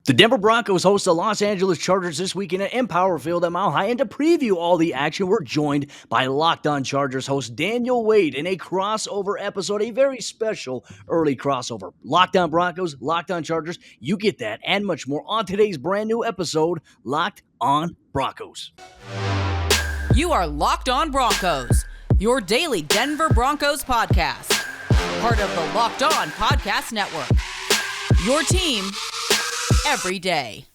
The Denver Broncos host the Los Angeles Chargers this weekend at Empower Field at Mile High. And to preview all the action, we're joined by Locked On Chargers host Daniel Wade in a crossover episode, a very special early crossover. Locked On Broncos, Locked On Chargers, you get that and much more on today's brand new episode, Locked On Broncos. You are Locked On Broncos, your daily Denver Broncos podcast. Part of the Locked On Podcast Network. Your team every day.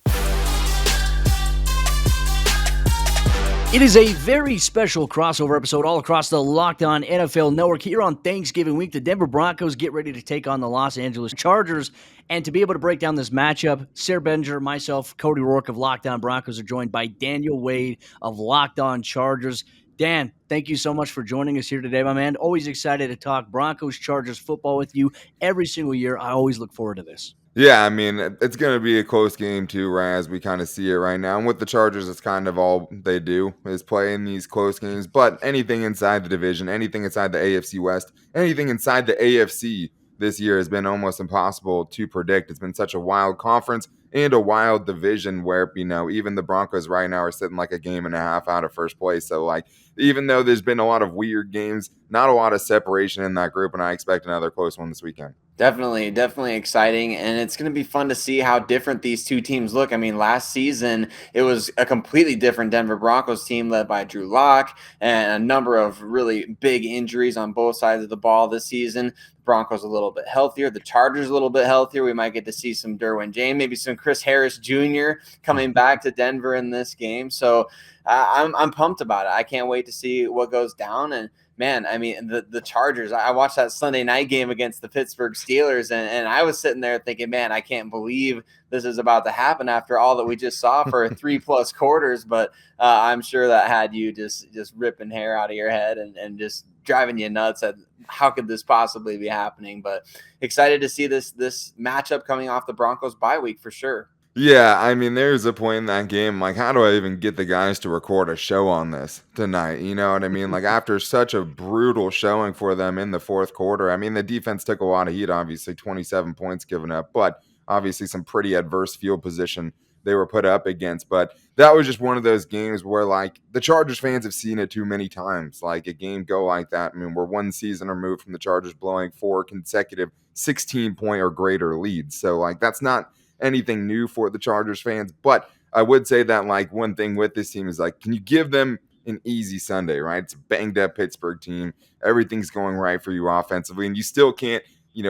It is a very special crossover episode all across the Locked On NFL Network. Here on Thanksgiving week, the Denver Broncos get ready to take on the Los Angeles Chargers. And to be able to break down this matchup, Sayre, Bedinger, myself, Cody Roark of Locked On Broncos are joined by Daniel Wade of Locked On Chargers. Dan, thank you so much for joining us here today, my man. Always excited to talk Broncos Chargers football with you every single year. I always look forward to this. Yeah, I mean, it's going to be a close game too, right, as we kind of see it right now. And with the Chargers, it's kind of all they do is play in these close games. But anything inside the division, anything inside the AFC West, anything inside the AFC this year has been almost impossible to predict. It's been such a wild conference and a wild division where, even the Broncos right now are sitting like a game and a half out of first place. So, even though there's been a lot of weird games, not a lot of separation in that group, and I expect another close one this weekend. Definitely exciting, and it's going to be fun to see how different these two teams look. I mean, last season, it was a completely different Denver Broncos team led by Drew Lock and a number of really big injuries on both sides of the ball this season. Broncos a little bit healthier. The Chargers a little bit healthier. We might get to see some Derwin James, maybe some Chris Harris Jr. coming back to Denver in this game. So I'm pumped about it. I can't wait to see what goes down. And man, I mean, the Chargers, I watched that Sunday night game against the Pittsburgh Steelers, and I was sitting there thinking, man, I can't believe this is about to happen after all that we just saw for 3+ quarters. But I'm sure that had you just ripping hair out of your head and just driving you nuts at how could this possibly be happening. But excited to see this matchup coming off the Broncos bye week for sure. Yeah, I mean, there's a point in that game, how do I even get the guys to record a show on this tonight? You know what I mean? After such a brutal showing for them in the fourth quarter, I mean, the defense took a lot of heat, obviously, 27 points given up, but obviously some pretty adverse field position they were put up against. But that was just one of those games where, the Chargers fans have seen it too many times, a game go like that. I mean, we're one season removed from the Chargers blowing 4 consecutive 16-point or greater leads. So, that's not anything new for the Chargers fans, but I would say that one thing with this team is can you give them an easy Sunday, right? It's a banged up Pittsburgh team. Everything's going right for you offensively, and you still can't,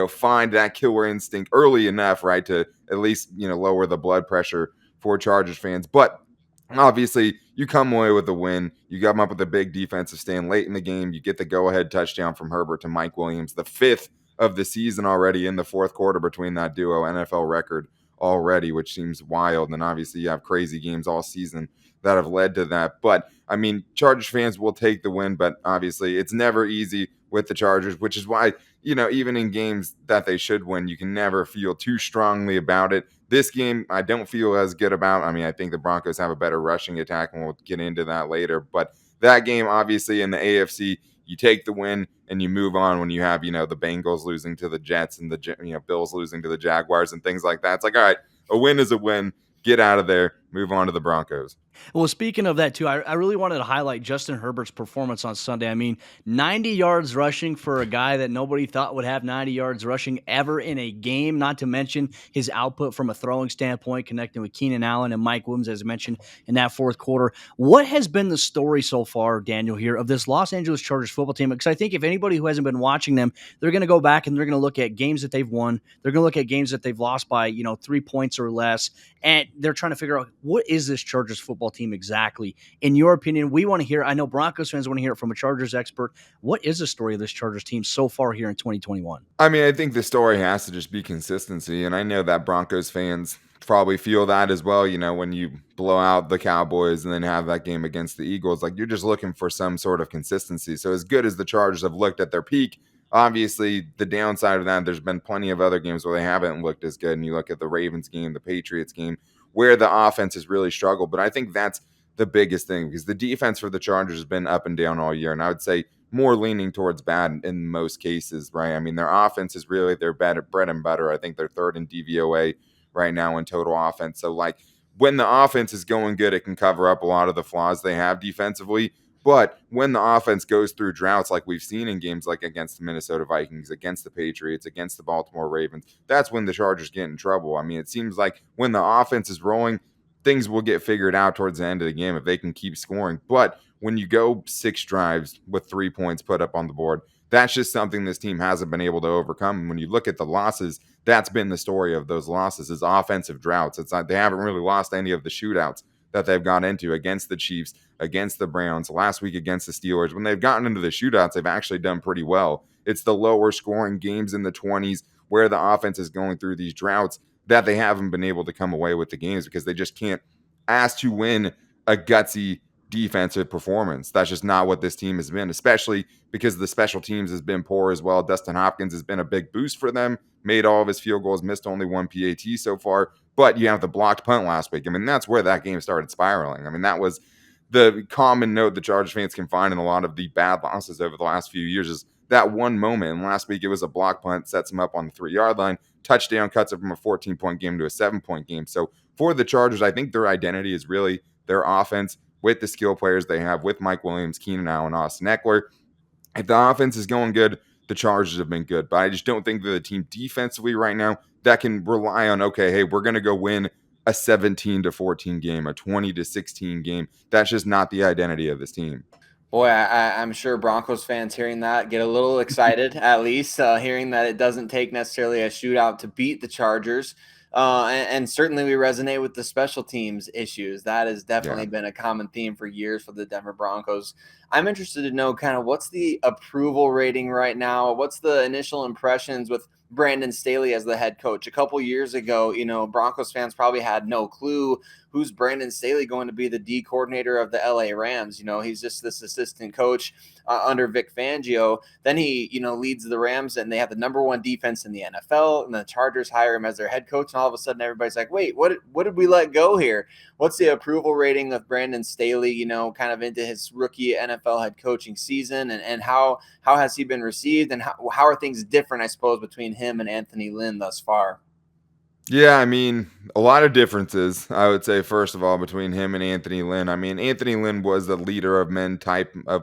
find that killer instinct early enough, right, to at least, lower the blood pressure for Chargers fans. But obviously, you come away with a win. You come up with a big defensive stand late in the game. You get the go-ahead touchdown from Herbert to Mike Williams, the 5th of the season already in the fourth quarter between that duo, NFL record already, which seems wild. And obviously you have crazy games all season that have led to that. But I mean, Chargers fans will take the win, but obviously it's never easy with the Chargers, which is why, even in games that they should win, you can never feel too strongly about it. This game, I don't feel as good about. I mean, I think the Broncos have a better rushing attack, and we'll get into that later. But that game, obviously in the AFC, you take the win and you move on when you have, the Bengals losing to the Jets and the, Bills losing to the Jaguars and things like that. It's all right, a win is a win. Get out of there. Move on to the Broncos. Well, speaking of that, too, I really wanted to highlight Justin Herbert's performance on Sunday. I mean, 90 yards rushing for a guy that nobody thought would have 90 yards rushing ever in a game, not to mention his output from a throwing standpoint, connecting with Keenan Allen and Mike Williams, as mentioned, in that fourth quarter. What has been the story so far, Daniel, here, of this Los Angeles Chargers football team? Because I think if anybody who hasn't been watching them, they're going to go back and they're going to look at games that they've won. They're going to look at games that they've lost by, 3 points or less, and they're trying to figure out, what is this Chargers football team exactly? In your opinion, we want to hear, I know Broncos fans want to hear it from a Chargers expert. What is the story of this Chargers team so far here in 2021? I mean, I think the story has to just be consistency, and I know that Broncos fans probably feel that as well. When you blow out the Cowboys and then have that game against the Eagles, you're just looking for some sort of consistency. So as good as the Chargers have looked at their peak, obviously the downside of that, there's been plenty of other games where they haven't looked as good. And you look at the Ravens game, the Patriots game, where the offense has really struggled. But I think that's the biggest thing, because the defense for the Chargers has been up and down all year. And I would say more leaning towards bad in most cases, right? I mean, their offense is really their bread and butter. I think they're third in DVOA right now in total offense. So like when the offense is going good, it can cover up a lot of the flaws they have defensively. But when the offense goes through droughts, like we've seen in games like against the Minnesota Vikings, against the Patriots, against the Baltimore Ravens, that's when the Chargers get in trouble. I mean, it seems like when the offense is rolling, things will get figured out towards the end of the game if they can keep scoring. But when you go 6 drives with 3 points put up on the board, that's just something this team hasn't been able to overcome. And when you look at the losses, that's been the story of those losses is offensive droughts. It's not, they haven't really lost any of the shootouts that they've gone into against the Chiefs, against the Browns, last week against the Steelers. When they've gotten into the shootouts, they've actually done pretty well. It's the lower scoring games in the 20s where the offense is going through these droughts that they haven't been able to come away with the games because they just can't ask to win a gutsy defensive performance. That's just not what this team has been, especially because the special teams has been poor as well. Dustin Hopkins has been a big boost for them, made all of his field goals, missed only 1 PAT so far, but you have the blocked punt last week. I mean, that's where that game started spiraling. I mean, that was the common note the Chargers fans can find in a lot of the bad losses over the last few years is that one moment. And last week it was a block punt, sets them up on the 3-yard line, touchdown, cuts it from a 14-point game to a 7-point game. So for the Chargers, I think their identity is really their offense with the skill players they have with Mike Williams, Keenan Allen, Austin Eckler. If the offense is going good, the Chargers have been good. But I just don't think that the team defensively right now that can rely on, okay, hey, we're going to go win a 17-14 game, a 20-16 game. That's just not the identity of this team. Boy, I'm sure Broncos fans hearing that get a little excited, at least hearing that it doesn't take necessarily a shootout to beat the Chargers. And certainly we resonate with the special teams issues. That has definitely been a common theme for years for the Denver Broncos. I'm interested to know kind of what's the approval rating right now? What's the initial impressions with Brandon Staley as the head coach? A couple years ago, Broncos fans probably had no clue who's Brandon Staley going to be the D coordinator of the LA Rams. He's just this assistant coach under Vic Fangio. Then he, leads the Rams and they have the number 1 defense in the NFL, and the Chargers hire him as their head coach. And all of a sudden everybody's like, wait, what did we let go here? What's the approval rating of Brandon Staley, kind of into his rookie NFL head coaching season, and how has he been received, and how are things different, I suppose, between him and Anthony Lynn thus far? Yeah, I mean, a lot of differences, I would say, first of all, between him and Anthony Lynn. I mean, Anthony Lynn was the leader of men type of,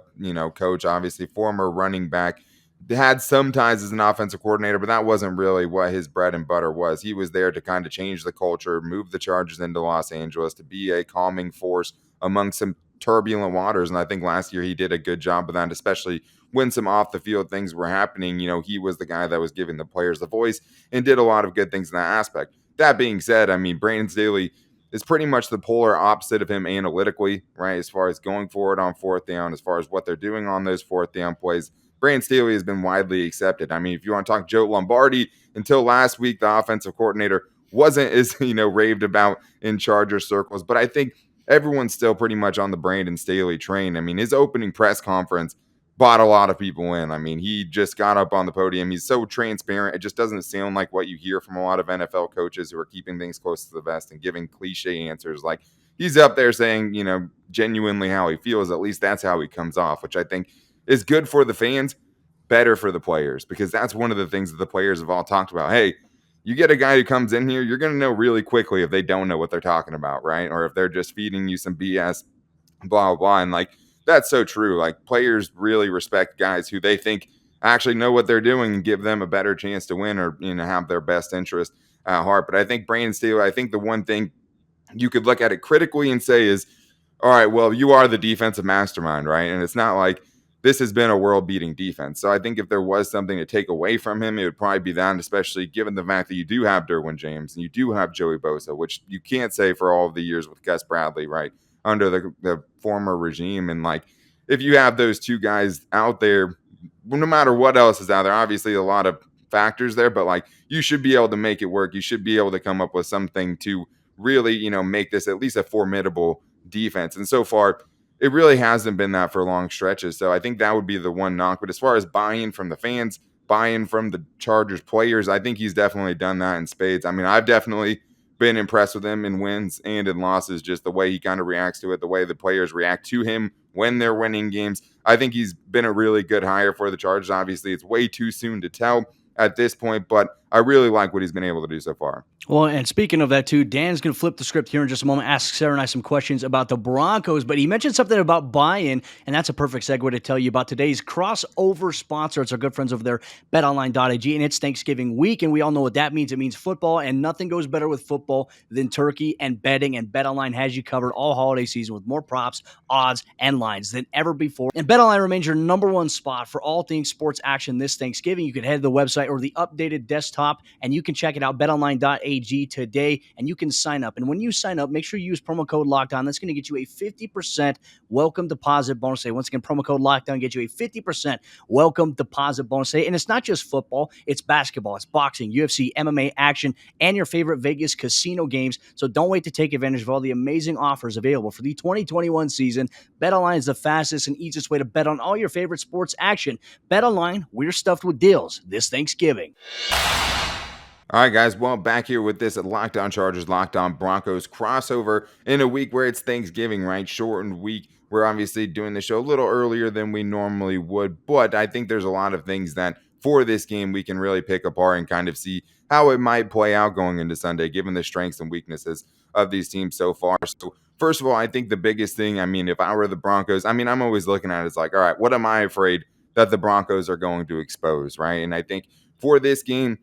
coach, obviously, former running back. Had some ties as an offensive coordinator, but that wasn't really what his bread and butter was. He was there to kind of change the culture, move the Chargers into Los Angeles, to be a calming force among some turbulent waters. And I think last year he did a good job of that, especially when some off the field things were happening. He was the guy that was giving the players the voice and did a lot of good things in that aspect. That being said, I mean, Brandon Staley is pretty much the polar opposite of him analytically, right? As far as going forward on 4th down, as far as what they're doing on those 4th down plays, Brandon Staley has been widely accepted. I mean, if you want to talk Joe Lombardi, until last week, the offensive coordinator wasn't as, raved about in Charger circles. But I think everyone's still pretty much on the Brandon Staley train. I mean, his opening press conference brought a lot of people in. I mean, he just got up on the podium. He's so transparent. It just doesn't sound like what you hear from a lot of NFL coaches who are keeping things close to the vest and giving cliche answers. Like, he's up there saying, genuinely how he feels. At least that's how he comes off, which I think is good for the fans, better for the players, because that's one of the things that the players have all talked about. Hey, you get a guy who comes in here, you're going to know really quickly if they don't know what they're talking about, right? Or if they're just feeding you some BS, blah, blah, blah. And that's so true. Like, players really respect guys who they think actually know what they're doing and give them a better chance to win, or, have their best interest at heart. But I think Brandon Staley, I think the one thing you could look at it critically and say is, all right, well, you are the defensive mastermind, right? And it's not like this has been a world-beating defense. So I think if there was something to take away from him, it would probably be that, especially given the fact that you do have Derwin James and you do have Joey Bosa, which you can't say for all of the years with Gus Bradley, right, under the former regime. And, if you have those two guys out there, no matter what else is out there, obviously a lot of factors there, but, you should be able to make it work. You should be able to come up with something to really, make this at least a formidable defense. And so far, it really hasn't been that for long stretches. So I think that would be the one knock. But as far as buy-in from the fans, buy-in from the Chargers players, I think he's definitely done that in spades. I mean, I've definitely been impressed with him in wins and in losses, just the way he kind of reacts to it, the way the players react to him when they're winning games. I think he's been a really good hire for the Chargers. Obviously, it's way too soon to tell at this point, but I really like what he's been able to do so far. Well, and speaking of that too, Dan's going to flip the script here in just a moment, ask Sayre and I some questions about the Broncos, but he mentioned something about buy-in, and that's a perfect segue to tell you about today's crossover sponsor. It's our good friends over there, betonline.ag, and it's Thanksgiving week, and we all know what that means. It means football, and nothing goes better with football than turkey and betting, and BetOnline has you covered all holiday season with more props, odds, and lines than ever before. And BetOnline remains your number one spot for all things sports action this Thanksgiving. You can head to the website or the updated desktop, and you can check it out, betonline.ag today, and you can sign up. And when you sign up, make sure you use promo code LOCKDOWN. That's going to get you a 50% welcome deposit bonus. Once again, promo code LOCKDOWN gets you a 50% welcome deposit bonus. And it's not just football, it's basketball, it's boxing, UFC, MMA action, and your favorite Vegas casino games. So don't wait to take advantage of all the amazing offers available for the 2021 season. BetOnline is the fastest and easiest way to bet on all your favorite sports action. BetOnline, we're stuffed with deals this Thanksgiving. All right, guys. Well, back here with this Locked On Chargers, Locked On Broncos crossover in a week where it's Thanksgiving, right? Shortened week. We're obviously doing the show a little earlier than we normally would, but I think there's a lot of things that for this game we can really pick apart and kind of see how it might play out going into Sunday, given the strengths and weaknesses of these teams so far. So, first of all, I think the biggest thing, if I were the Broncos, I'm always looking at it as like, all right, what am I afraid that the Broncos are going to expose, right? And I think for this game,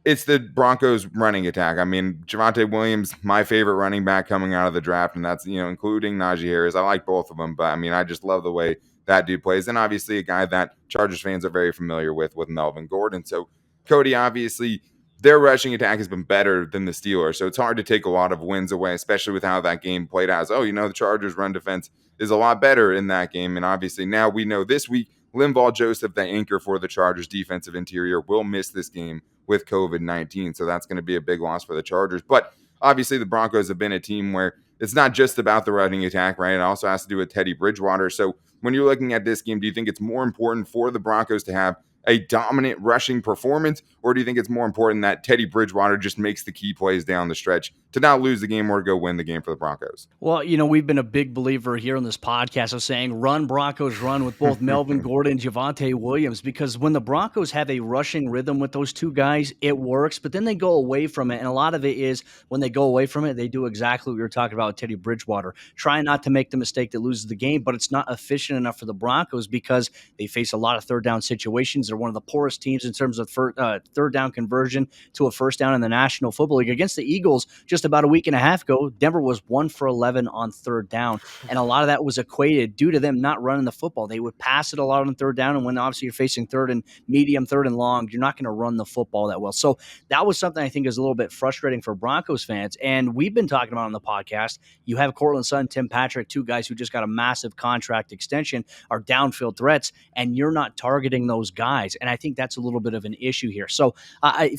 it's the Broncos running attack. Javonte Williams, my favorite running back coming out of the draft, and that's, including Najee Harris. I like both of them, but I just love the way that dude plays. And obviously a guy that Chargers fans are very familiar with Melvin Gordon. So Cody, obviously, their rushing attack has been better than the Steelers. So it's hard to take a lot of wins away, especially with how that game played out. The Chargers run defense is a lot better in that game. And obviously now we know this week, Linval Joseph, the anchor for the Chargers defensive interior, will miss this game with COVID-19. So that's going to be a big loss for the Chargers. But obviously the Broncos have been a team where it's not just about the running attack, right? It also has to do with Teddy Bridgewater. So when you're looking at this game, do you think it's more important for the Broncos to have a dominant rushing performance, or do you think it's more important that Teddy Bridgewater just makes the key plays down the stretch to not lose the game or to go win the game for the Broncos? Well, we've been a big believer here on this podcast of saying run Broncos run with both Melvin Gordon and Javonte Williams, because when the Broncos have a rushing rhythm with those two guys, it works, but then they go away from it. And a lot of it is when they go away from it, they do exactly what we were talking about with Teddy Bridgewater, trying not to make the mistake that loses the game, but it's not efficient enough for the Broncos because they face a lot of third down situations. They're one of the poorest teams in terms of third down conversion to a first down in the National Football League. Against the Eagles just about a week and a half ago, Denver was 1 for 11 on third down, and a lot of that was equated due to them not running the football. They would pass it a lot on third down, and when obviously you're facing third and medium, third and long, you're not going to run the football that well. So that was something I think is a little bit frustrating for Broncos fans, and we've been talking about on the podcast. You have Courtland, Sutton, Tim Patrick, two guys who just got a massive contract extension, are downfield threats, and you're not targeting those guys. And I think that's a little bit of an issue here. So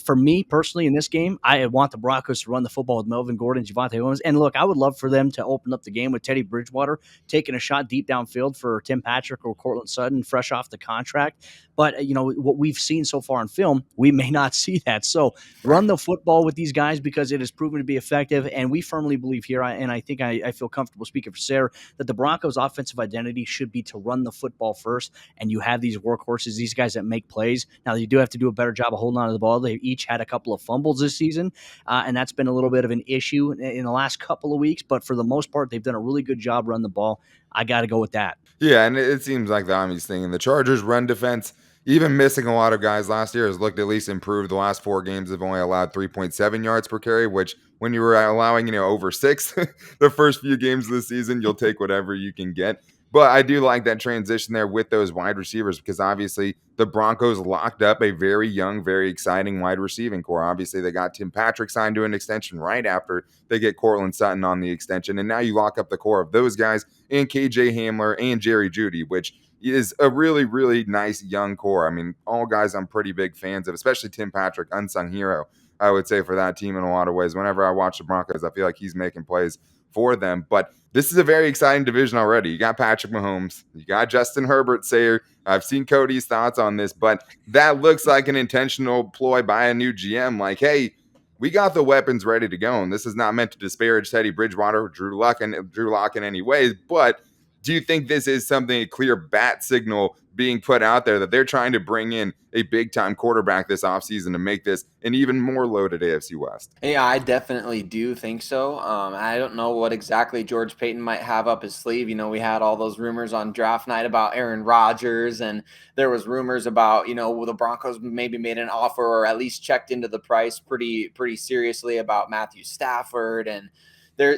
for me personally in this game, I want the Broncos to run the football with Melvin Gordon, Javonte Williams. And look, I would love for them to open up the game with Teddy Bridgewater taking a shot deep downfield for Tim Patrick or Courtland Sutton fresh off the contract. But, what we've seen so far in film, we may not see that. So run the football with these guys because it has proven to be effective. And we firmly believe here, and I think I feel comfortable speaking for Sayre, that the Broncos' offensive identity should be to run the football first. And you have these workhorses, these guys that make plays. Now, you do have to do a better job of holding on to the ball. They each had a couple of fumbles this season, and that's been a little bit of an issue in the last couple of weeks. But for the most part, they've done a really good job running the ball. I got to go with that. Yeah, and it seems like the obvious thing. And the Chargers' run defense, even missing a lot of guys last year, has looked at least improved. The last 4 games have only allowed 3.7 yards per carry, which when you were allowing, over 6 the first few games of the season, you'll take whatever you can get. But I do like that transition there with those wide receivers because obviously the Broncos locked up a very young, very exciting wide receiving core. Obviously, they got Tim Patrick signed to an extension right after they get Courtland Sutton on the extension. And now you lock up the core of those guys and KJ Hamler and Jerry Jeudy, which is a really, really nice young core. All guys I'm pretty big fans of, especially Tim Patrick, unsung hero, I would say, for that team in a lot of ways. Whenever I watch the Broncos, I feel like he's making plays for them. But this is a very exciting division already. You got Patrick Mahomes. You got Justin Herbert, Sayre. I've seen Cody's thoughts on this, but that looks like an intentional ploy by a new GM. Like, hey, we got the weapons ready to go. And this is not meant to disparage Teddy Bridgewater or Drew Lock in any way, but Do you think this is something, a clear bat signal being put out there that they're trying to bring in a big time quarterback this offseason to make this an even more loaded AFC West? Yeah, I definitely do think so. I don't know what exactly George Payton might have up his sleeve. We had all those rumors on draft night about Aaron Rodgers, and there was rumors about, the Broncos maybe made an offer or at least checked into the price pretty seriously about Matthew Stafford, and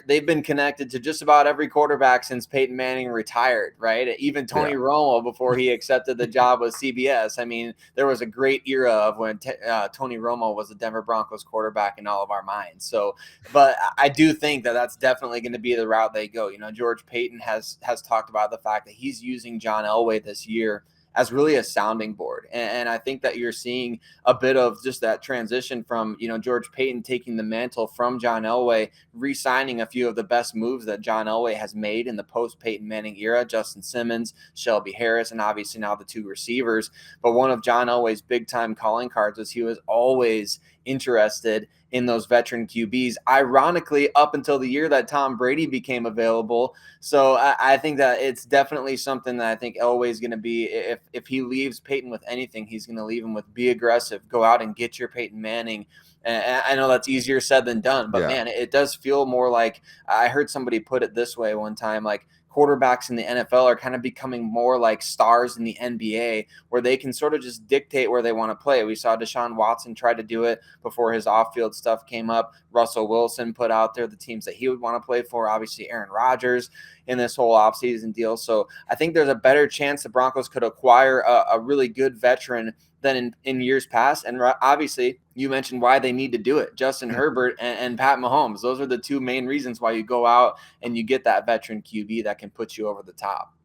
they've been connected to just about every quarterback since Peyton Manning retired, right? Even Tony Romo before he accepted the job with CBS. I mean, there was a great era of when Tony Romo was the Denver Broncos quarterback in all of our minds. So, but I do think that that's definitely going to be the route they go. George Payton has talked about the fact that he's using John Elway this year as really a sounding board. And I think that you're seeing a bit of just that transition from, George Payton taking the mantle from John Elway, re-signing a few of the best moves that John Elway has made in the post-Peyton Manning era, Justin Simmons, Shelby Harris, and obviously now the two receivers. But one of John Elway's big-time calling cards was he was always interested in those veteran QBs, ironically, up until the year that Tom Brady became available. So I think that it's definitely something that I think Elway's going to be, if he leaves Peyton with anything, he's going to leave him with be aggressive, go out and get your Peyton Manning. And I know that's easier said than done, but man, it does feel more like, I heard somebody put it this way one time, like, quarterbacks in the NFL are kind of becoming more like stars in the NBA, where they can sort of just dictate where they want to play. We saw Deshaun Watson try to do it before his off-field stuff came up. Russell Wilson put out there the teams that he would want to play for. Obviously, Aaron Rodgers in this whole offseason deal. So I think there's a better chance the Broncos could acquire a really good veteran than in years past. And obviously, you mentioned why they need to do it. Justin Herbert and Pat Mahomes. Those are the two main reasons why you go out and you get that veteran QB that can put you over the top.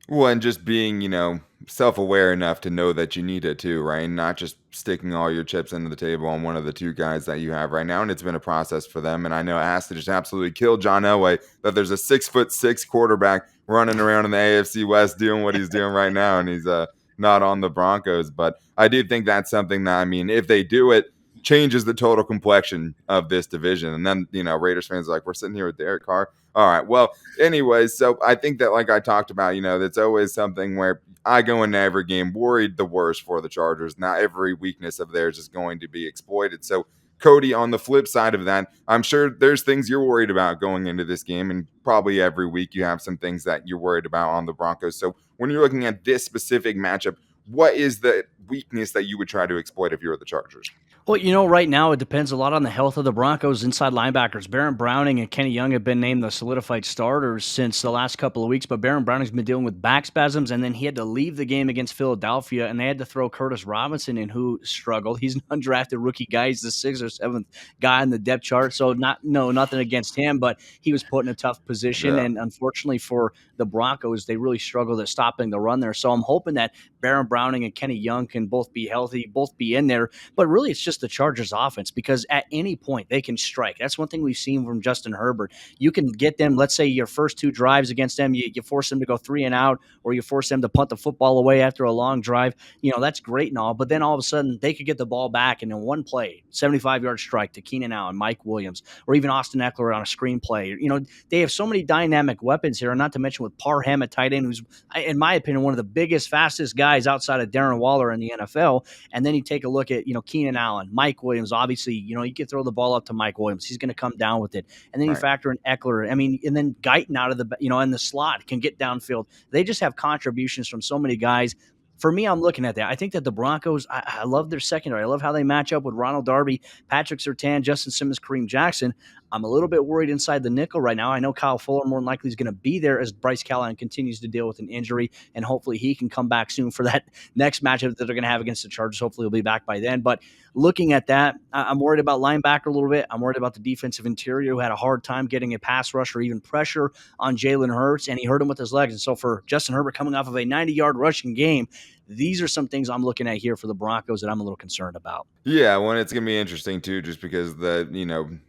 Well, and just being, self-aware enough to know that you need it too, right? And not just sticking all your chips into the table on one of the two guys that you have right now. And it's been a process for them. And I know it has to just absolutely kill John Elway that there's a 6'6" quarterback running around in the AFC West doing what he's doing right now. And he's not on the Broncos. But I do think that's something that, if they do it, changes the total complexion of this division. And then, Raiders fans are like, we're sitting here with Derek Carr. All right. Well, anyways, so I think that, like I talked about, that's always something where I go into every game worried the worst for the Chargers. Not every weakness of theirs is going to be exploited. So, Cody, on the flip side of that, I'm sure there's things you're worried about going into this game, and probably every week you have some things that you're worried about on the Broncos. So when you're looking at this specific matchup, what is the weakness that you would try to exploit if you were the Chargers? Well, right now it depends a lot on the health of the Broncos inside linebackers. Baron Browning and Kenny Young have been named the solidified starters since the last couple of weeks, but Baron Browning's been dealing with back spasms, and then he had to leave the game against Philadelphia, and they had to throw Curtis Robinson in, who struggled. He's an undrafted rookie guy. He's the 6th or 7th guy on the depth chart, so nothing against him, but he was put in a tough position, and unfortunately for the Broncos, they really struggled at stopping the run there. So I'm hoping that Baron Browning and Kenny Young can both be healthy, both be in there, but really it's just the Chargers offense, because at any point they can strike. That's one thing we've seen from Justin Herbert. You can get them, let's say your first 2 drives against them, you force them to go 3 and out, or you force them to punt the football away after a long drive. That's great and all, but then all of a sudden they could get the ball back, and in one play, 75-yard strike to Keenan Allen, Mike Williams, or even Austin Eckler on a screenplay. They have so many dynamic weapons here, not to mention with Parham at tight end, who's, in my opinion, one of the biggest, fastest guys outside of Darren Waller in the NFL. And then you take a look at, Keenan Allen, Mike Williams, obviously, you can throw the ball up to Mike Williams. He's going to come down with it. And then you factor in Eckler. And then Guyton out of the, in the slot can get downfield. They just have contributions from so many guys. For me, I'm looking at that. I think that the Broncos, I love their secondary. I love how they match up with Ronald Darby, Patrick Surtain, Justin Simmons, Kareem Jackson. I'm a little bit worried inside the nickel right now. I know Kyle Fuller more than likely is going to be there as Bryce Callahan continues to deal with an injury, and hopefully he can come back soon for that next matchup that they're going to have against the Chargers. Hopefully he'll be back by then. But looking at that, I'm worried about linebacker a little bit. I'm worried about the defensive interior, who had a hard time getting a pass rush or even pressure on Jalen Hurts, and he hurt him with his legs. And so for Justin Herbert coming off of a 90-yard rushing game, these are some things I'm looking at here for the Broncos that I'm a little concerned about. Yeah, well, it's going to be interesting, too, just because the,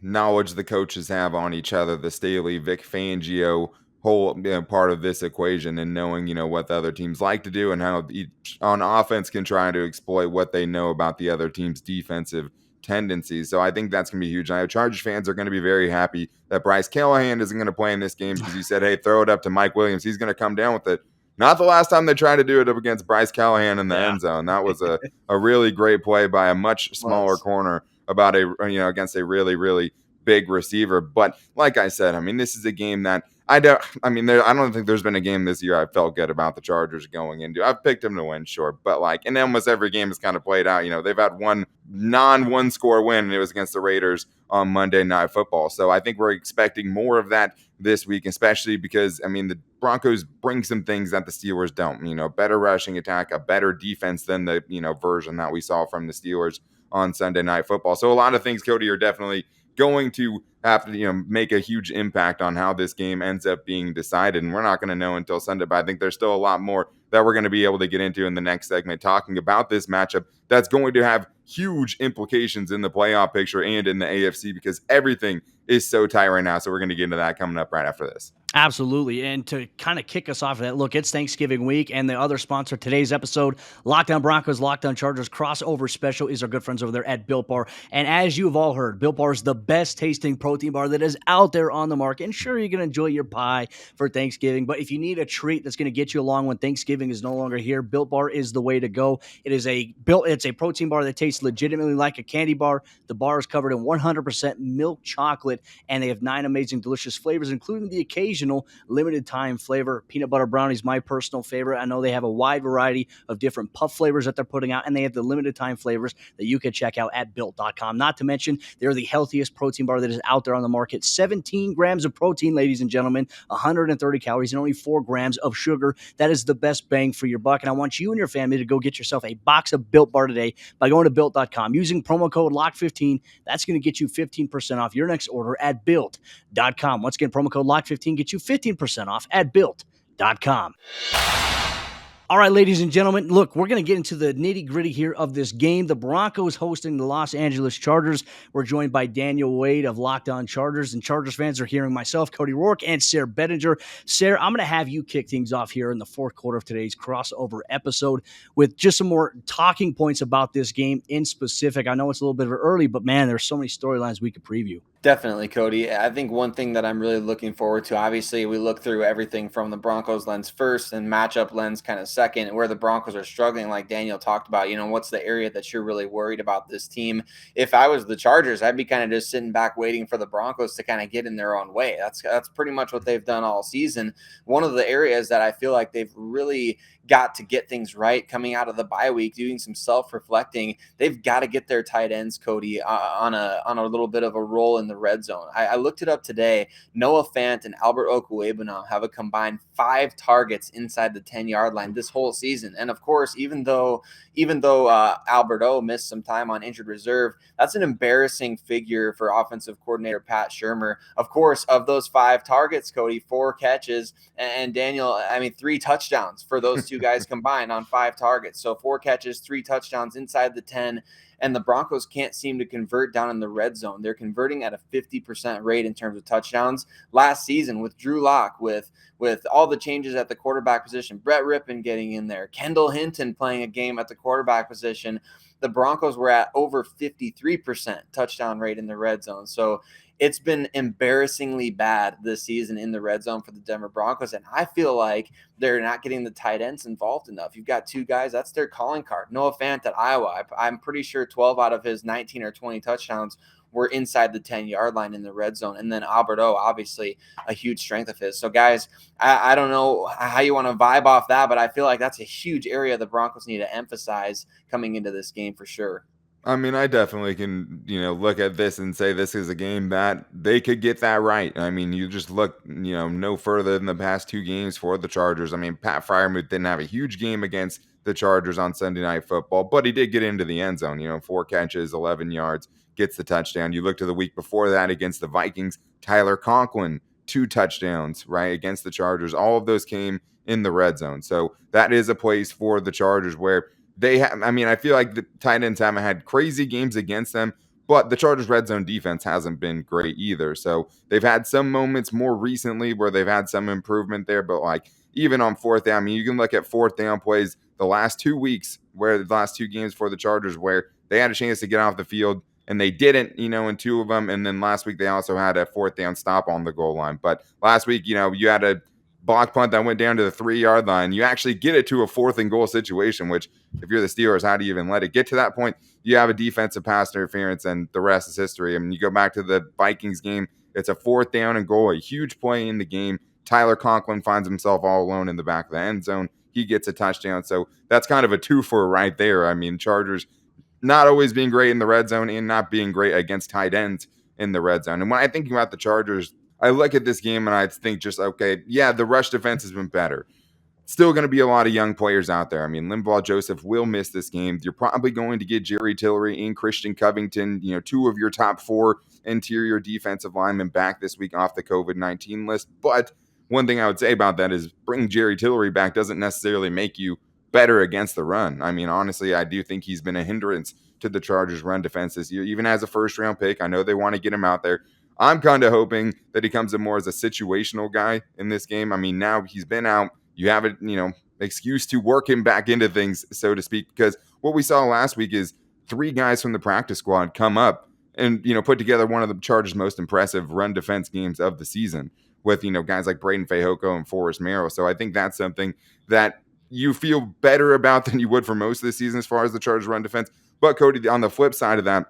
knowledge the coaches have on each other, the Staley, Vic Fangio whole part of this equation, and knowing, what the other teams like to do and how each on offense can try to exploit what they know about the other team's defensive tendencies. So I think that's going to be huge. I know Chargers fans are going to be very happy that Bryce Callahan isn't going to play in this game because he said, hey, throw it up to Mike Williams. He's going to come down with it. Not the last time they tried to do it up against Bryce Callahan in the end zone. That was a really great play by a much smaller corner against a really, really big receiver. But like I said, I mean, this is a game that I don't think there's been a game this year I felt good about the Chargers going into. I've picked them to win, sure, but and almost every game has kind of played out. They've had one non-one score win, and it was against the Raiders on Monday Night Football. So I think we're expecting more of that this week, especially because, the Broncos bring some things that the Steelers don't. Better rushing attack, a better defense than the, version that we saw from the Steelers on Sunday Night Football. So a lot of things, Cody, are definitely going to have to make a huge impact on how this game ends up being decided, and we're not going to know until Sunday. But I think there's still a lot more that we're going to be able to get into in the next segment, talking about this matchup that's going to have huge implications in the playoff picture and in the AFC, because everything is so tight right now. So we're going to get into that coming up right after this. Absolutely. And to kind of kick us off of that, look, it's Thanksgiving week, and the other sponsor of today's episode, Locked On Broncos, Locked On Chargers crossover special, is our good friends over there at Built Bar. And as you've all heard, Built Bar is the best tasting protein bar that is out there on the market. And sure, you can enjoy your pie for Thanksgiving, but if you need a treat that's going to get you along when Thanksgiving is no longer here, Built Bar is the way to go. It's a protein bar that tastes legitimately like a candy bar. The bar is covered in 100% milk chocolate, and they have 9 amazing, delicious flavors, including the occasional limited time flavor. Peanut butter brownie is my personal favorite. I know they have a wide variety of different puff flavors that they're putting out, and they have the limited time flavors that you can check out at built.com. Not to mention, they're the healthiest protein bar that is out there on the market. 17 grams of protein, ladies and gentlemen, 130 calories, and only 4 grams of sugar. That is the best bang for your buck. And I want you and your family to go get yourself a box of Built Bar today by going to built.com. Using promo code LOCK15, that's going to get you 15% off your next order at built.com. Once again, promo code LOCK15 gets you 15% off at built.com. All right, ladies and gentlemen, look, we're going to get into the nitty-gritty here of this game. The Broncos hosting the Los Angeles Chargers. We're joined by Daniel Wade of Locked On Chargers, and Chargers fans are hearing myself, Cody Roark, and Sayre Bedinger. Sayre, I'm going to have you kick things off here in the fourth quarter of today's crossover episode with just some more talking points about this game in specific. I know it's a little bit early, but man, there's so many storylines we could preview. Definitely, Cody. I think one thing that I'm really looking forward to, obviously, we look through everything from the Broncos lens first and matchup lens kind of second, and where the Broncos are struggling, like Daniel talked about. What's the area that you're really worried about this team? If I was the Chargers, I'd be kind of just sitting back waiting for the Broncos to kind of get in their own way. That's pretty much what they've done all season. One of the areas that I feel like they've really got to get things right coming out of the bye week, doing some self-reflecting. They've got to get their tight ends, Cody, on a little bit of a roll in the red zone. I looked it up today. Noah Fant and Albert Okwuegbunam have a combined 5 targets inside the 10-yard line this whole season. And of course, even though Albert O missed some time on injured reserve, that's an embarrassing figure for offensive coordinator Pat Shurmur. Of course, of those 5 targets, Cody, 4 catches, and Daniel, 3 touchdowns for those two guys combined on 5 targets. So 4 catches, 3 touchdowns inside the 10. And the Broncos can't seem to convert down in the red zone. They're converting at a 50% rate in terms of touchdowns. Last season with Drew Lock, with all the changes at the quarterback position, Brett Rippon getting in there, Kendall Hinton playing a game at the quarterback position, the Broncos were at over 53% touchdown rate in the red zone. So it's been embarrassingly bad this season in the red zone for the Denver Broncos, and I feel like they're not getting the tight ends involved enough. You've got 2 guys, that's their calling card. Noah Fant at Iowa, I'm pretty sure 12 out of his 19 or 20 touchdowns were inside the 10-yard line in the red zone. And then Albert O, obviously a huge strength of his. So, guys, I don't know how you want to vibe off that, but I feel like that's a huge area the Broncos need to emphasize coming into this game for sure. I definitely can, look at this and say this is a game that they could get that right. You just look, no further than the past 2 games for the Chargers. Pat Freiermuth didn't have a huge game against the Chargers on Sunday Night Football, but he did get into the end zone, 4 catches, 11 yards, gets the touchdown. You look to the week before that against the Vikings, Tyler Conklin, 2 touchdowns, right, against the Chargers. All of those came in the red zone. So that is a place for the Chargers where they have, I feel like the tight ends haven't had crazy games against them, but the Chargers' red zone defense hasn't been great either. So they've had some moments more recently where they've had some improvement there, but even on 4th down, you can look at 4th down plays the last 2 weeks, where the last 2 games for the Chargers, where they had a chance to get off the field, and they didn't, in 2 of them. And then last week they also had a 4th down stop on the goal line. But last week, you had a block punt that went down to the 3-yard line. You actually get it to a 4th and goal situation, which if you're the Steelers, how do you even let it get to that point? You have a defensive pass interference, and the rest is history. I mean, you go back to the Vikings game, it's a 4th down and goal, a huge play in the game. Tyler Conklin finds himself all alone in the back of the end zone. He gets a touchdown. So that's kind of a 2-for right there. I mean, Chargers not always being great in the red zone and not being great against tight ends in the red zone. And when I think about the Chargers, I look at this game and I think just, okay, yeah, the rush defense has been better. Still going to be a lot of young players out there. I mean, Linval Joseph will miss this game. You're probably going to get Jerry Tillery and Christian Covington, 2 of your top 4 interior defensive linemen back this week off the COVID-19 list. But one thing I would say about that is bringing Jerry Tillery back doesn't necessarily make you better against the run. I mean, honestly, I do think he's been a hindrance to the Chargers' run defense this year, even as a first-round pick. I know they want to get him out there. I'm kind of hoping that he comes in more as a situational guy in this game. I mean, now he's been out. You have an excuse to work him back into things, so to speak, because what we saw last week is 3 guys from the practice squad come up and, put together one of the Chargers' most impressive run defense games of the season with, guys like Braden Fehoko and Forrest Merrill. So I think that's something that you feel better about than you would for most of the season as far as the Chargers run defense. But Cody, on the flip side of that,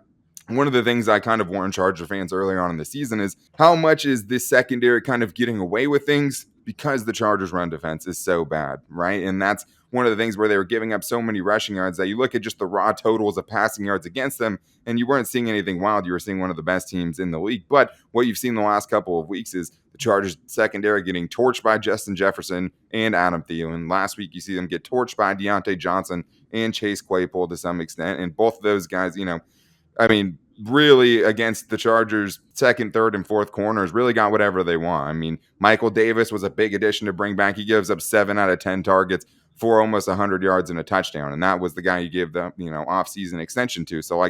one of the things I kind of warned Charger fans earlier on in the season is how much is this secondary kind of getting away with things because the Chargers run defense is so bad, right? And that's one of the things where they were giving up so many rushing yards that you look at just the raw totals of passing yards against them and you weren't seeing anything wild. You were seeing one of the best teams in the league. But what you've seen the last couple of weeks is the Chargers secondary getting torched by Justin Jefferson and Adam Thielen. Last week, you see them get torched by Deontay Johnson and Chase Claypool to some extent. And both of those guys, really against the Chargers' second, third, and fourth corners really got whatever they want. I mean, Michael Davis was a big addition to bring back. He gives up 7 out of 10 targets for almost 100 yards and a touchdown. And that was the guy you gave the, off-season extension to. So,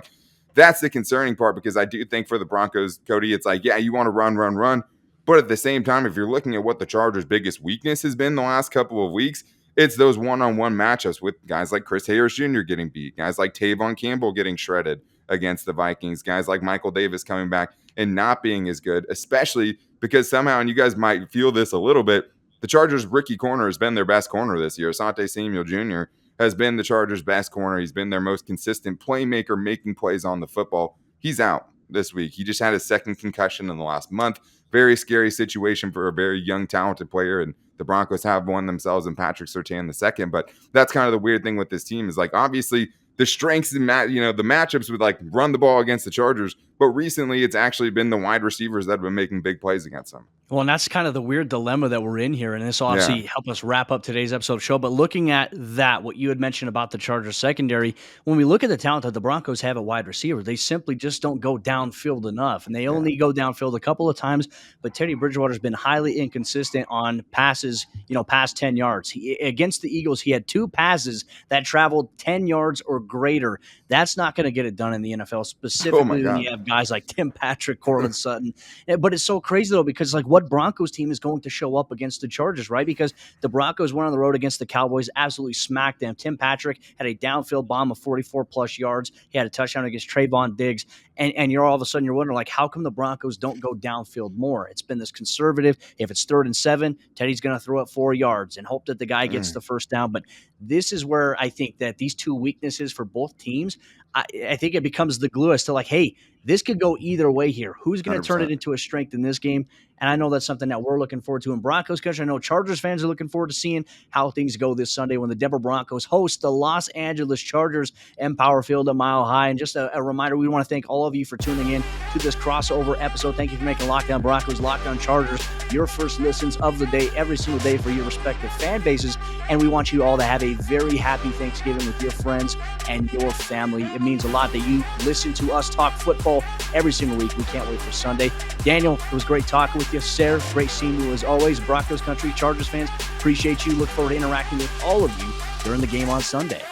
that's the concerning part because I do think for the Broncos, Cody, it's yeah, you want to run. But at the same time, if you're looking at what the Chargers' biggest weakness has been the last couple of weeks, it's those one-on-one matchups with guys like Chris Harris Jr. getting beat, guys like Tavon Campbell getting shredded against the Vikings, guys like Michael Davis coming back and not being as good, especially because somehow, and you guys might feel this a little bit, the Chargers' rookie corner has been their best corner this year. Asante Samuel Jr. has been the Chargers' best corner. He's been their most consistent playmaker, making plays on the football. He's out this week. He just had his second concussion in the last month. Very scary situation for a very young, talented player, and the Broncos have one themselves in Patrick Surtain II. But that's kind of the weird thing with this team is obviously the strengths and the matchups would run the ball against the Chargers, but recently it's actually been the wide receivers that have been making big plays against them. Well, and that's kind of the weird dilemma that we're in here, and this will obviously help us wrap up today's episode of the show. But looking at that, what you had mentioned about the Chargers secondary, when we look at the talent that the Broncos have at wide receiver, they simply just don't go downfield enough, and they only go downfield a couple of times. But Teddy Bridgewater has been highly inconsistent on passes, past 10 yards. Against the Eagles, he had 2 passes that traveled 10 yards or greater. That's not going to get it done in the NFL, specifically when you have guys like Tim Patrick, Courtland, Sutton. But it's so crazy, though, because what Broncos team is going to show up against the Chargers, right? Because the Broncos went on the road against the Cowboys, absolutely smacked them. Tim Patrick had a downfield bomb of 44-plus yards. He had a touchdown against Trayvon Diggs. And you're all of a sudden you're wondering, how come the Broncos don't go downfield more? It's been this conservative. If it's 3rd and 7, Teddy's going to throw it 4 yards and hope that the guy gets the first down. But this is where I think that these 2 weaknesses for both teams, I think it becomes the glue as to hey, this could go either way here. Who's going to turn it into a strength in this game? And I know that's something that we're looking forward to in Broncos country. I know Chargers fans are looking forward to seeing how things go this Sunday when the Denver Broncos host the Los Angeles Chargers in Power Field at Mile High. And just a reminder, we want to thank all of you for tuning in to this crossover episode. Thank you for making Lockdown Broncos, Lockdown Chargers your first listens of the day every single day for your respective fan bases. And we want you all to have a very happy Thanksgiving with your friends and your family. It means a lot that you listen to us talk football every single week. We can't wait for Sunday. Daniel, it was great talking with you. Sayre, great seeing you as always. Broncos country, Chargers fans, appreciate you. Look forward to interacting with all of you during the game on Sunday.